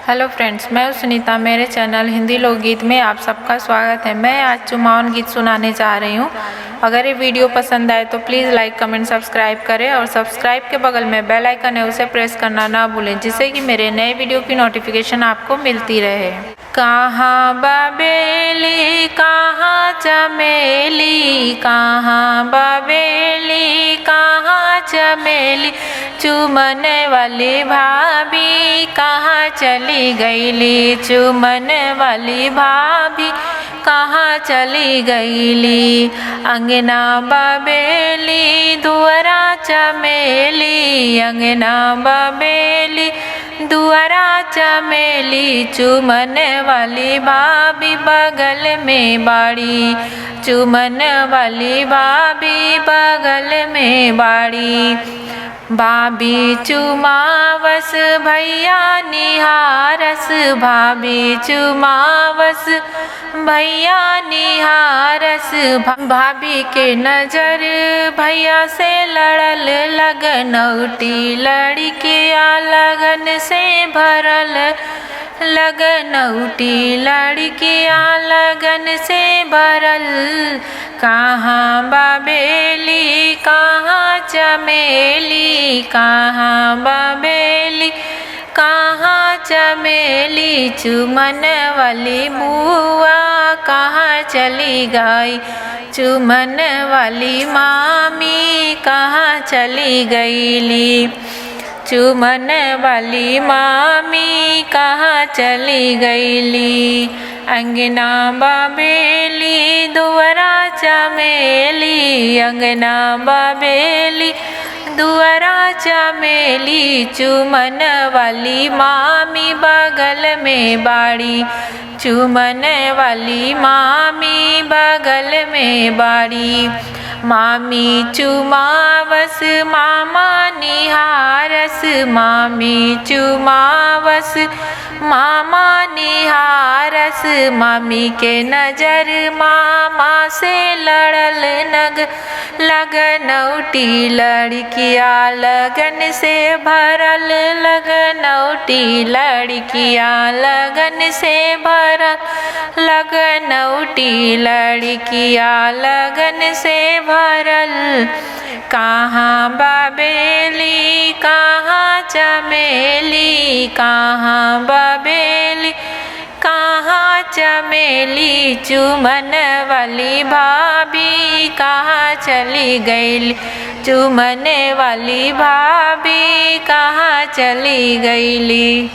Hello friends, मैं सुनीता। मेरे channel Hindi लोकगीत में आप सबका स्वागत है। मैं आज चुमावन गीत सुनाने जा रही हूँ। अगर ये वीडियो पसंद आए तो प्लीज़ लाइक, कमेंट, सब्सक्राइब करें और सब्सक्राइब के बगल में बेल आइकन है उसे प्रेस करना ना भूलें, जिससे कि मेरे नए वीडियो की नोटिफिकेशन आपको मिलती रहे। कहाँ बाबेली कहाँ चमेली, कहाँ बाबेली कहाँ चमेली, चुमन वाली भाभी कहाँ चली गईली, चुमन वाली भाभी कहाँ चली गईली। अंगना बाबेली दुआरा चमेली, अंगना बाबेली दुआरा चमेली, चुमन वाली भाभी बगल में बाड़ी, चुमन वाली भाभी बगल में बाड़ी। भाभी चुमावस भैया निहारस, भाभी चुमावस भैया निहारस। भाभी के नजर भैया से लड़ल, लगनौटी लड़किया लगन से भरल, लगनौटी लड़किया लगन से भरल। कहाँ बाबेली कहाँ चमेली, कहाँ बाबेली कहाँ चमेली, चुमन वाली बुआ कहाँ चली गई, चुमन वाली मामी कहाँ चली गईली, चुमन वाली मामी कहाँ चली गईली। अंगना बाबेली दुआरा चमेली, अंगना बाबेली दुआरा चमेली, चुमन वाली मामी बगल में बाड़ी, चुमन वाली मामी बगल में बाड़ी। मामी चुमावस मामा निहारस, मामी चुमावस मामा निहारस। मामी के नजर मामा से लड़ल, नग लगनौटी लड़किया लगन से भरल, लगनौटी लड़किया लगन से भरल, लगनौटी लड़किया लगन से भरल। कहाँ बाबेली कहाँ चमेली, कहाँ बाबेली कहाँ चमेली, चुमन वाली भाभी कहाँ चली गईली, चुमन वाली भाभी कहाँ चली गईली।